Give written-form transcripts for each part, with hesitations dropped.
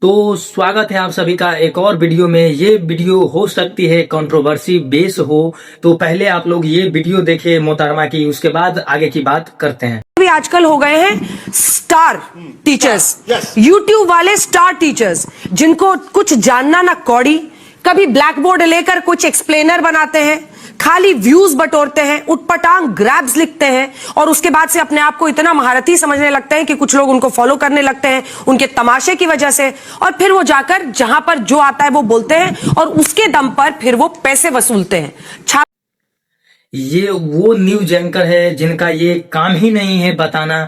तो स्वागत है आप सभी का एक और वीडियो में। ये वीडियो हो सकती है कंट्रोवर्सी बेस हो, तो पहले आप लोग ये वीडियो देखें मोहतरमा की, उसके बाद आगे की बात करते हैं। भी आजकल हो गए हैं स्टार टीचर्स, यूट्यूब वाले स्टार टीचर्स, जिनको कुछ जानना ना कौड़ी, कभी ब्लैक बोर्ड लेकर कुछ एक्सप्लेनर बनाते हैं, खाली व्यूज बटोरते हैं, उटपटांग ग्रैब्स लिखते हैं और उसके बाद से अपने आप को इतना महारथी समझने लगते हैं कि कुछ लोग उनको फॉलो करने लगते हैं उनके तमाशे की वजह से, और फिर वो जाकर जहां पर जो आता है वो बोलते हैं और उसके दम पर फिर वो पैसे वसूलते हैं। ये वो न्यूज एंकर है जिनका ये काम ही नहीं है बताना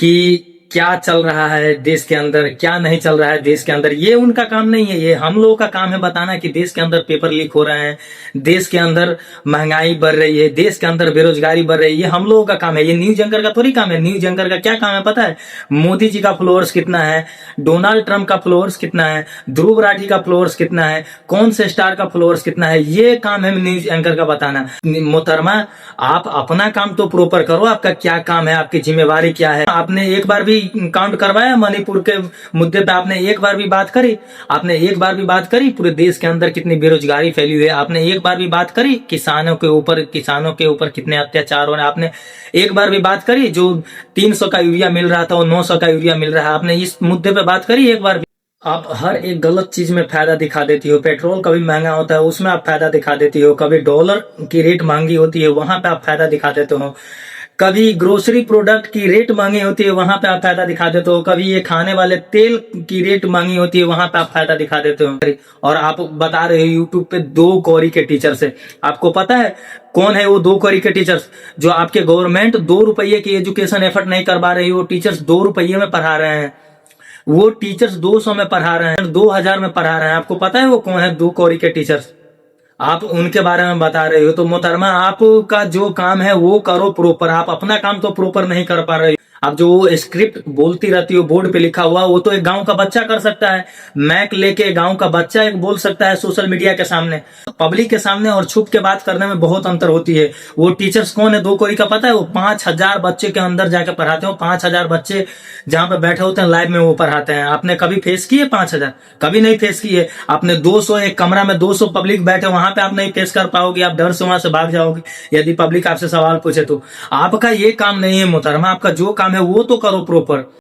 कि क्या चल रहा है देश के अंदर, क्या नहीं चल रहा है देश के अंदर। ये उनका काम नहीं है, ये हम लोगों का काम है बताना कि देश के अंदर पेपर लीक हो रहे हैं, देश के अंदर महंगाई बढ़ रही है, देश के अंदर बेरोजगारी बढ़ रही है। ये हम लोगों का काम है, ये न्यूज एंकर का थोड़ी काम है। न्यूज एंकर का क्या काम है पता है? मोदी जी का फॉलोअर्स कितना है, डोनाल्ड ट्रंप का फॉलोअर्स कितना है, ध्रुव राठी का फॉलोअर्स कितना है, कौन से स्टार का फॉलोअर्स कितना है, ये काम है न्यूज एंकर का बताना। मोहतरमा, आप अपना काम तो प्रॉपर करो। आपका क्या काम है, आपकी जिम्मेवारी क्या है? आपने एक बार भी काउंट करवाया मणिपुर के मुद्दे पे? आपने एक बार भी बात करी? आपने एक बार भी बात करी पूरे देश के अंदर कितनी बेरोजगारी फैली हुई है? आपने एक बार भी बात करी किसानों के ऊपर कितने अत्याचार हो रहे हैं? आपने एक बार भी बात करी जो 300 का यूरिया मिल रहा था वो 900 का यूरिया मिल रहा है? आपने इस मुद्दे पे बात करी एक बार भी? आप हर एक गलत चीज में फायदा दिखा देती हो। पेट्रोल कभी महंगा होता है उसमें आप फायदा दिखा देती हो, कभी डॉलर की रेट महंगी होती है वहां पे आप फायदा दिखा देते हो, कभी ग्रोसरी प्रोडक्ट की रेट महंगी होती है वहां पे आप फायदा दिखा देते हो, कभी ये खाने वाले तेल की रेट महंगी होती है वहां पे आप फायदा दिखा देते हो। और आप बता रहे हो यूट्यूब पे 2 कौड़ी के टीचर से। आपको पता है कौन है वो 2 कौड़ी के टीचर्स? जो आपके गवर्नमेंट 2 रुपये की एजुकेशन एफर्ट नहीं करवा रही, वो टीचर्स 2 रुपये में पढ़ा रहे हैं, वो टीचर्स 200 में पढ़ा रहे हैं, 2000 में पढ़ा रहे हैं। आपको पता है वो कौन है 2 कौड़ी के टीचर्स? आप उनके बारे में बता रहे हो। तो मोहतरमा, आपका जो काम है वो करो प्रॉपर। आप अपना काम तो प्रॉपर नहीं कर पा रहे हो। आप जो स्क्रिप्ट बोलती रहती हो बोर्ड पे लिखा हुआ, वो तो एक गांव का बच्चा कर सकता है। मैक लेके गांव का बच्चा एक बोल सकता है सोशल मीडिया के सामने, पब्लिक के सामने, और छुप के बात करने में बहुत अंतर होती है। वो टीचर्स कौन है 2 कौड़ी का पता है? वो 5000 बच्चे के अंदर जाके पढ़ाते हो। 5000 बच्चे जहां पे बैठे होते हैं लाइव में वो पढ़ाते हैं। आपने कभी फेस किए 5000? कभी नहीं फेस किए। आपने 200 एक कमरा में 200 पब्लिक बैठे, वहां पे आप नहीं फेस कर पाओगे। आप डर से वहां से भाग जाओगे यदि पब्लिक आपसे सवाल पूछे तो। आपका ये काम नहीं है मोहतरमा, आपका जो काम है वो तो करो प्रॉपर।